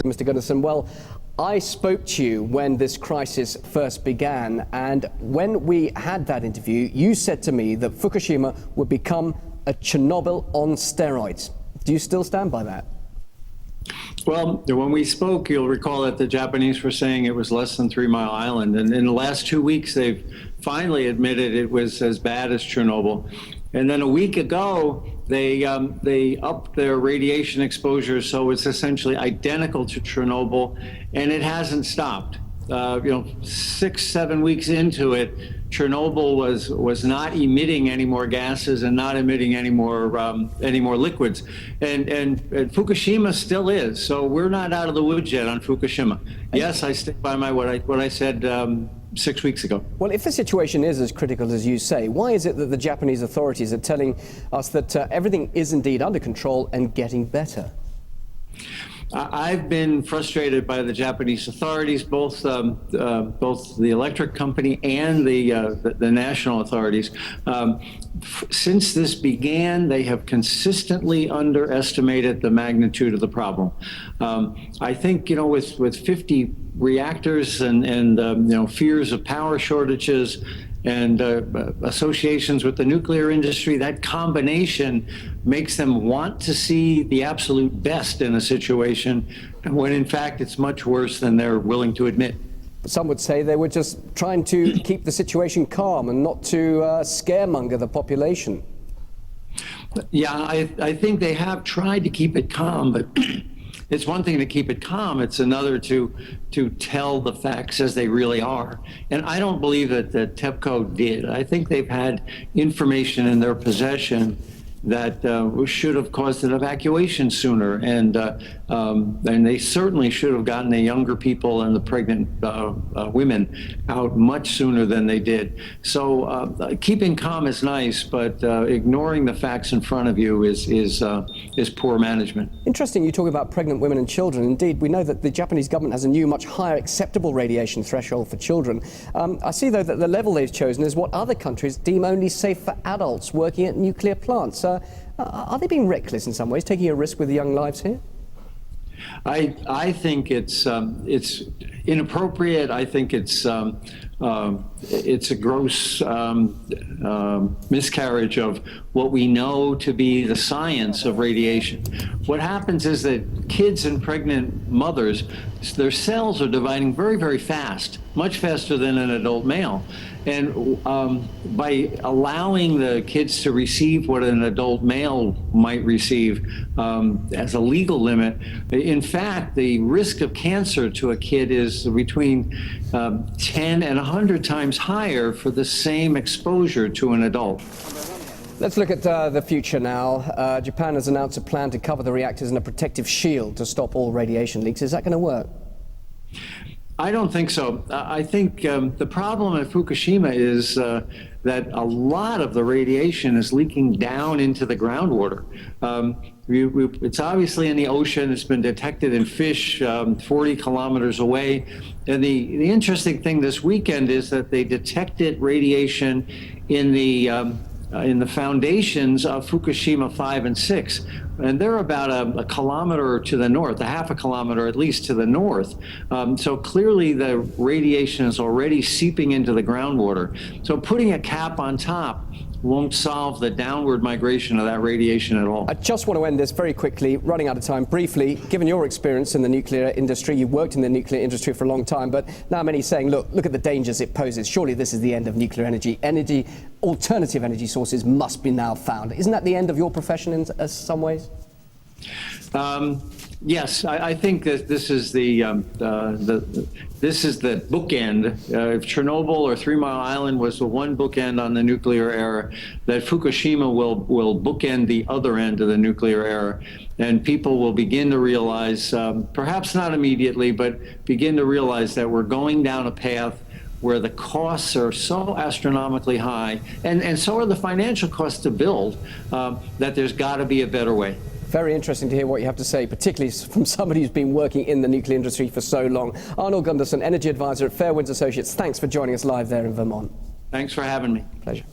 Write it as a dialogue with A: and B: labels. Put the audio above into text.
A: Mr. Gunderson. Well, I spoke to you when this crisis first began, and when we had that interview, you said to me that Fukushima would become a Chernobyl on steroids. Do you still stand by that?
B: Well, when we spoke, you'll recall that the Japanese were saying it was less than 3 Mile Island. And in the last 2 weeks, they've finally admitted it was as bad as Chernobyl. And then a week ago, they upped their radiation exposure, so it's essentially identical to Chernobyl, and it hasn't stopped. 6, 7 weeks into it, Chernobyl was not emitting any more gases and not emitting any more liquids, and Fukushima still is. So we're not out of the woods yet on Fukushima. Yes, I stick by what I said 6 weeks ago.
A: Well, if the situation is as critical as you say, why is it that the Japanese authorities are telling us that everything is indeed under control and getting better?
B: I've been frustrated by the Japanese authorities, both the electric company and the national authorities. Since this began, they have consistently underestimated the magnitude of the problem. I think, with 50 reactors and fears of power shortages and associations with the nuclear industry, that combination makes them want to see the absolute best in a situation, when in fact it's much worse than they're willing to admit.
A: Some would say they were just trying to keep the situation calm and not to scaremonger the population.
B: Yeah, I think they have tried to keep it calm, but it's one thing to keep it calm, it's another to tell the facts as they really are. And I don't believe that TEPCO did. I think they've had information in their possession that should have caused an evacuation sooner, and they certainly should have gotten the younger people and the pregnant women out much sooner than they did. So keeping calm is nice, but ignoring the facts in front of you is poor management.
A: Interesting you talk about pregnant women and children. Indeed, we know that the Japanese government has a new, much higher acceptable radiation threshold for children. I see, though, that the level they've chosen is what other countries deem only safe for adults working at nuclear plants. Are they being reckless in some ways, taking a risk with young lives here?
B: I think it's inappropriate. I think it's a gross miscarriage of what we know to be the science of radiation. What happens is that kids and pregnant mothers, their cells are dividing very, very fast, much faster than an adult male. And by allowing the kids to receive what an adult male might receive as a legal limit, in fact, the risk of cancer to a kid is between 10 and 100 times higher for the same exposure to an adult.
A: Let's look at the future now. Japan has announced a plan to cover the reactors in a protective shield to stop all radiation leaks. Is that going to work?
B: I don't think so. I think the problem at Fukushima is that a lot of the radiation is leaking down into the groundwater. It's obviously in the ocean. It's been detected in fish 40 kilometers away. And the interesting thing this weekend is that they detected radiation in the foundations of Fukushima 5 and 6. And they're about a kilometer to the north, a half a kilometer at least to the north. So clearly the radiation is already seeping into the groundwater. So putting a cap on top won't solve the downward migration of that radiation at all.
A: I just want to end this very quickly, running out of time. Briefly, given your experience in the nuclear industry, you've worked in the nuclear industry for a long time, but now many saying, look at the dangers it poses. Surely this is the end of nuclear energy. Alternative energy sources must be now found. Isn't that the end of your profession in some ways?
B: Yes, I think that this is the bookend. If Chernobyl or 3 Mile Island was the one bookend on the nuclear era, that Fukushima will bookend the other end of the nuclear era, and people will begin to realize, perhaps not immediately, but begin to realize that we're going down a path where the costs are so astronomically high, and so are the financial costs to build, that there's got to be a better way.
A: Very interesting to hear what you have to say, particularly from somebody who's been working in the nuclear industry for so long. Arnold Gunderson, Energy Advisor at Fairwinds Associates, thanks for joining us live there in Vermont.
B: Thanks for having me.
A: Pleasure.